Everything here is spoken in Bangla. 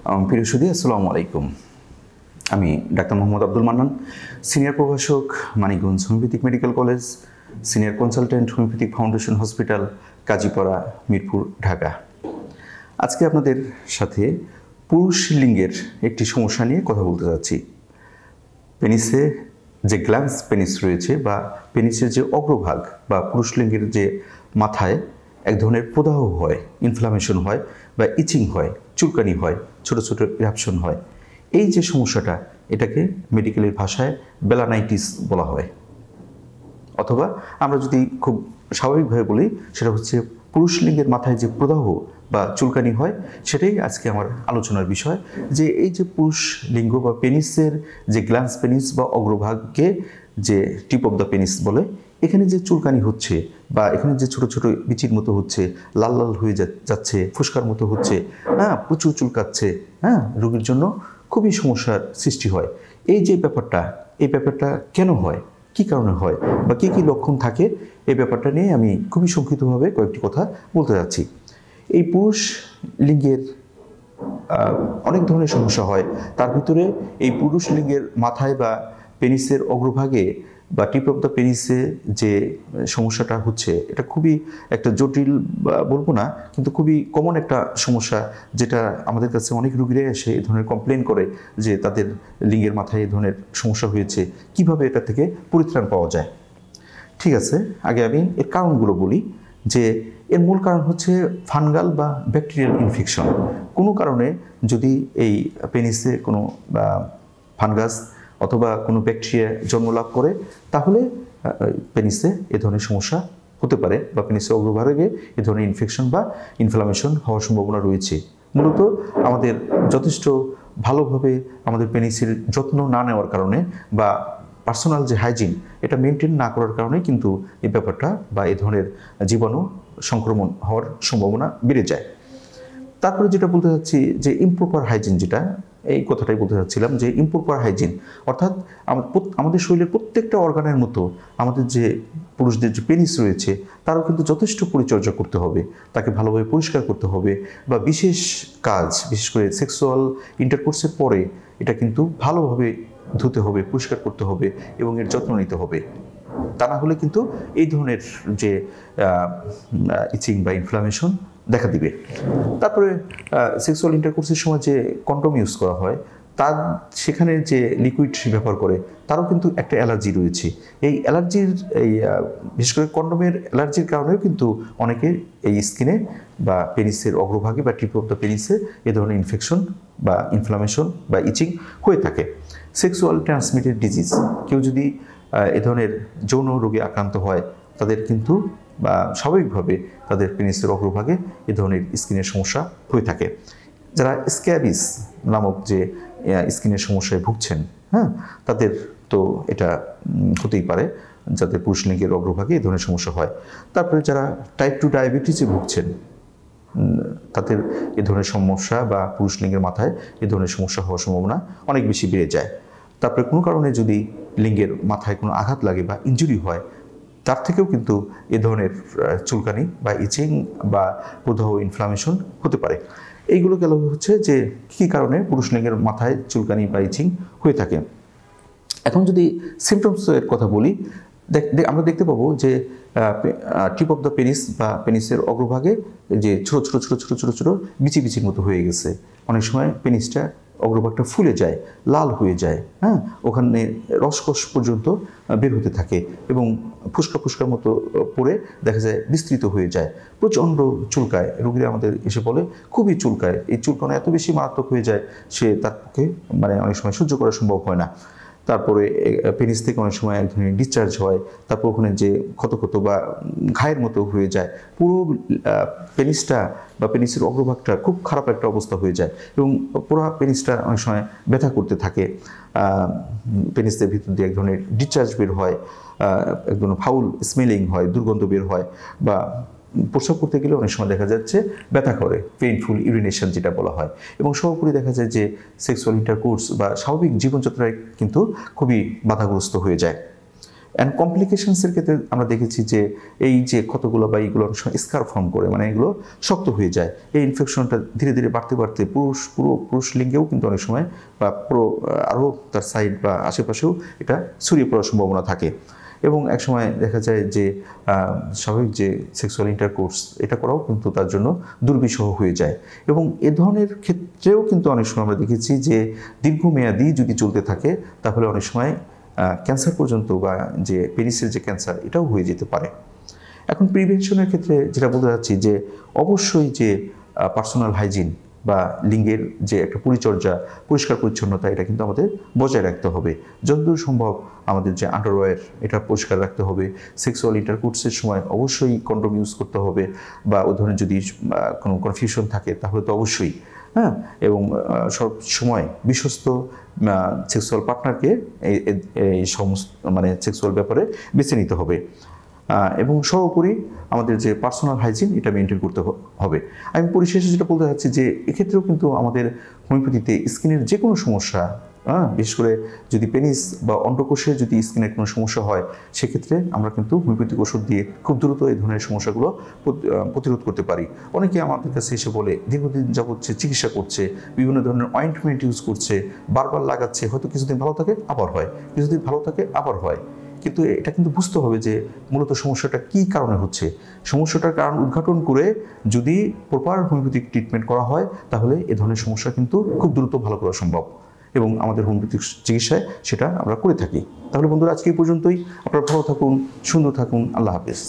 প্রিয় সুধী, আসসালামু আলাইকুম। আমি ডাক্তার মোহাম্মদ আব্দুল মান্নান, সিনিয়র প্রভাষক, Manikganj homeopathic medical college, senior consultant, homeopathic foundation hospital, Kazipara, Mirpur, Dhaka. আজকে আপনাদের সাথে পুরুষ লিঙ্গের একটি সমস্যা নিয়ে কথা বলতে যাচ্ছি। পেনিসে যে গ্ল্যান্স পেনিস রয়েছে বা পেনিসের যে অগ্রভাগ বা পুরুষ লিঙ্গের যে মাথায় এক ধরনের প্রদাহ হয়, ইনফ্লামেশন হয় বা ইচিং হয়, চুলকানি হয়, ছোট ছোট ইরাপশন হয়। এই যে সমস্যাটা, এটাকে মেডিকেলের ভাষায় বেলানাইটিস বলা হয়, অথবা আমরা যদি খুব স্বাভাবিকভাবে বলি সেটা হচ্ছে পুরুষ লিঙ্গের মাথায় যে প্রদাহ বা চুলকানি হয়, সেটাই আজকে আমার আলোচনার বিষয়। যে এই যে পুরুষ লিঙ্গ বা পেনিসের যে গ্ল্যান্স পেনিস বা অগ্রভাগকে যে টিপ অফ দ্য পেনিস বলে, এখানে যে চুলকানি হচ্ছে বা এখানে যে ছোট ছোট বিচির মতো হচ্ছে, লাল লাল হয়ে যাচ্ছে, ফুসকার মতো হচ্ছে, প্রচুর চুলকাচ্ছে, রোগীর জন্য খুবই সমস্যার সৃষ্টি হয়। এই যে ব্যাপারটা, এই ব্যাপারটা কেন হয়, কী কারণে হয় বা কী কী লক্ষণ থাকে, এই ব্যাপারটা নিয়ে আমি খুবই সংক্ষিপ্তভাবে কয়েকটি কথা বলতে যাচ্ছি। এই পুরুষ লিঙ্গের অনেক ধরনের সমস্যা হয়। তার ভিতরে এই পুরুষ লিঙ্গের মাথায় বা পেনিসের অগ্রভাগে বা টিপ অফ দ্য পেনিসে যে সমস্যাটা হচ্ছে, এটা খুবই একটা জটিল বলবো না, কিন্তু খুবই কমন একটা সমস্যা, যেটা আমাদের কাছে অনেক রোগীরা এসে এই ধরনের কমপ্লেন করে যে তাদের লিঙ্গের মাথায় এই ধরনের সমস্যা হয়েছে, কিভাবে এটা থেকে পরিত্রাণ পাওয়া যায়। ঠিক আছে, আগে আমি এর কারণগুলো বলি। যে এর মূল কারণ হচ্ছে ফাঙ্গাল বা ব্যাকটেরিয়াল ইনফেকশন। কোনো কারণে যদি এই পেনিসে কোনো ফাঙ্গাস অথবা কোনো ব্যাকটেরিয়া জন্মলাভ করে, তাহলে পেনিসে এ ধরনের সমস্যা হতে পারে বা পেনিসের অগ্রভাগে এ ধরনের ইনফেকশন বা ইনফ্লামেশন হওয়ার সম্ভাবনা রয়েছে। মূলত আমাদের যথেষ্ট ভালোভাবে আমাদের পেনিসের যত্ন না নেওয়ার কারণে বা পার্সোনাল যে হাইজিন, এটা মেনটেন না করার কারণে কিন্তু এই ব্যাপারটা বা এই ধরনের জীবাণু সংক্রমণ হওয়ার সম্ভাবনা বেড়ে যায়। তারপরে যেটা বলতে চাচ্ছি যে ইমপ্রপার হাইজিন, যেটা এই কথাটাই বলতে চাচ্ছিলাম, যে ইমপ্রপার হাইজিন অর্থাৎ আমাদের শরীরের প্রত্যেকটা অর্গানের মতো আমাদের যে পুরুষদের যে পেনিস রয়েছে, তারও কিন্তু যথেষ্ট পরিচর্যা করতে হবে, তাকে ভালোভাবে পরিষ্কার করতে হবে, বা বিশেষ কাজ, বিশেষ করে সেক্সুয়াল ইন্টারকোর্সের পরে এটা কিন্তু ভালোভাবে ধুতে হবে, পরিষ্কার করতে হবে এবং এর যত্ন নিতে হবে। তা না হলে কিন্তু এই ধরনের যে ইচিং বা ইনফ্লামেশন দেখা দিবে। তারপরে সেক্সুয়াল ইন্টারকোর্সের সময় যে কন্ডোম ইউজ করা হয়, তার সেখানে যে লিকুইড ব্যবহার করে, তারও কিন্তু একটা অ্যালার্জি রয়েছে। এই অ্যালার্জির বিশেষ করে কন্ডোমের অ্যালার্জির কারণেও কিন্তু অনেকের এই স্কিনে বা পেনিসের অগ্রভাগে বা টিপ অফ দ্য পেনিসে এ ধরনের ইনফেকশন বা ইনফ্লামেশন বা ইচিং হয়ে থাকে। সেক্সুয়াল ট্রান্সমিটেড ডিজিজ, কেউ যদি এ ধরনের যৌন রোগে আক্রান্ত হয়, তাদের কিন্তু বা স্বাভাবিকভাবে তাদের পেনিসের অগ্রভাগে এ ধরনের স্কিনের সমস্যা হয়ে থাকে। যারা স্ক্যাবিস নামক যে স্কিনের সমস্যায় ভুগছেন, তাদের তো এটা হতেই পারে, যাদের পুরুষ লিঙ্গের অগ্রভাগে এ ধরনের সমস্যা হয়। তারপরে যারা টাইপ 2 ডায়াবেটিসে ভুগছেন, তাদের এ ধরনের সমস্যা বা পুরুষ লিঙ্গের মাথায় এ ধরনের সমস্যা হওয়ার সম্ভাবনা অনেক বেশি বেড়ে যায়। তারপরে কোনো কারণে যদি লিঙ্গের মাথায় কোনো আঘাত লাগে বা ইনজুরি হয়, তার থেকেও কিন্তু এ ধরনের চুলকানি বা ইচিং বা প্রদাহ ইনফ্লামেশন হতে পারে। এইগুলো গেল হচ্ছে যে কী কারণে পুরুষ লিঙ্গের মাথায় চুলকানি বা ইচিং হয়ে থাকে। এখন যদি সিমটমসের কথা বলি, আমরা দেখতে পাবো যে টিপ অফ দ্য পেনিস বা পেনিসের অগ্রভাগে যে ছোট ছোট ছোট ছোট ছোট ছোট বিচি বিচির মতো হয়ে গেছে। অনেক সময় পেনিসটা অগ্রভাগটা ফুলে যায়, লাল হয়ে যায়, ওখানে রসকস পর্যন্ত বের হতে থাকে এবং ফুসকা ফুসকার মতো পড়ে দেখা যায় বিস্তৃত হয়ে যায়, প্রচণ্ড চুলকায়। রোগীরা আমাদের এসে বলে খুবই চুলকায়, এই চুলকানো এত বেশি মারাত্মক হয়ে যায়, তার পক্ষে অনেক সময় সহ্য করা সম্ভব হয় না। তারপরে পেনিস থেকে অনেক সময় এক ধরনের ডিসচার্জ হয়, তারপর ওখানে যে ক্ষত ক্ষত বা ঘায়ের মতো হয়ে যায়, পুরো পেনিসটা বা পেনিসের অগ্রভাগটা খুব খারাপ একটা অবস্থা হয়ে যায় এবং পুরো পেনিসটা অনেক সময় ব্যথা করতে থাকে। পেনিসের ভিতর দিয়ে এক ধরনের ডিসচার্জ বের হয়, এক ধরনের ফাউল স্মেলিং হয়, দুর্গন্ধ বের হয়, বা প্রস্রাব করতে গেলে অনেক সময় দেখা যাচ্ছে ব্যথা করে, পেইনফুল ইউরিনেশন যেটা বলা হয়। এবং সর্বোপরি দেখা যায় যে সেক্সুয়াল ইন্টারকোর্স বা স্বাভাবিক জীবনযাত্রায় কিন্তু খুবই বাধাগ্রস্ত হয়ে যায়। অ্যান্ড কমপ্লিকেশনসের ক্ষেত্রে আমরা দেখেছি যে এই যে ক্ষতগুলো বা এইগুলো অনেক সময় স্কার ফর্ম করে, মানে এগুলো শক্ত হয়ে যায়। এই ইনফেকশনটা ধীরে ধীরে বাড়তে বাড়তে পুরুষ লিঙ্গেও কিন্তু অনেক সময় বা পুরো আরও তার সাইড বা আশেপাশেও এটা ছড়িয়ে পড়ার সম্ভাবনা থাকে। এবং একসময় দেখা যায় যে স্বাভাবিক যে সেক্সুয়াল ইন্টারকোর্স এটা করাও কিন্তু তার জন্য দুর্বিষহ হয়ে যায়। এবং এ ধরনের ক্ষেত্রেও কিন্তু অনেক সময় আমরা দেখেছি যে দীর্ঘমেয়াদী যদি চলতে থাকে তাহলে অনেক সময় ক্যান্সার পর্যন্ত বা যে পেনিসের যে ক্যান্সার এটাও হয়ে যেতে পারে। এখন প্রিভেনশনের ক্ষেত্রে যেটা বলতে চাচ্ছি যে অবশ্যই যে পার্সোনাল হাইজিন বা লিঙ্গের যে একটা পরিচর্যা, পরিষ্কার পরিচ্ছন্নতা এটা কিন্তু আমাদের বজায় রাখতে হবে। যতদূর সম্ভব আমাদের যে আন্ডারওয়্যার এটা পরিষ্কার রাখতে হবে। সেক্সুয়াল ইন্টারকোর্সের সময় অবশ্যই কন্ডোম ইউজ করতে হবে, বা ওই ধরনের যদি কোনো কনফিউশন থাকে তাহলে তো অবশ্যই, হ্যাঁ। এবং সব সময় বিশ্বস্ত সেক্সুয়াল পার্টনারকে এই সমস্ত মানে সেক্সুয়াল ব্যাপারে বেছে নিতে হবে। এবং সর্বোপরি আমাদের যে পার্সোনাল হাইজিন এটা মেনটেন করতে হবে। আমি পরিশেষে যেটা বলতে চাচ্ছি যে এক্ষেত্রেও কিন্তু আমাদের হোমিওপ্যাথিতে স্কিনের যে কোনো সমস্যা, বিশেষ করে যদি পেনিস বা অন্ডকোষে যদি স্কিনের কোনো সমস্যা হয়, সেক্ষেত্রে আমরা কিন্তু হোমিওপ্যাথিক ওষুধ দিয়ে খুব দ্রুত এই ধরনের সমস্যাগুলো প্রতিরোধ করতে পারি। অনেকে আমাদের কাছে এসে বলে দীর্ঘদিন যাবৎ চিকিৎসা করছে, বিভিন্ন ধরনের অয়েন্টমেন্ট ইউজ করছে, বারবার লাগাচ্ছে, হয়তো কিছুদিন ভালো থাকে আবার হয়, কিছুদিন ভালো থাকে আবার হয়। কিন্তু এটা কিন্তু বুঝতে হবে যে মূলত সমস্যাটা কী কারণে হচ্ছে। সমস্যাটার কারণ উদ্ঘাটন করে যদি প্রপার হোমিওপ্যাথিক ট্রিটমেন্ট করা হয় তাহলে এ ধরনের সমস্যা কিন্তু খুব দ্রুত ভালো করা সম্ভব, এবং আমাদের হোমিওপ্যাথিক চিকিৎসায় সেটা আমরা করে থাকি। তাহলে বন্ধুরা আজকে এই পর্যন্তই। আপনারা ভালো থাকুন, সুন্দর থাকুন। আল্লাহ হাফেজ।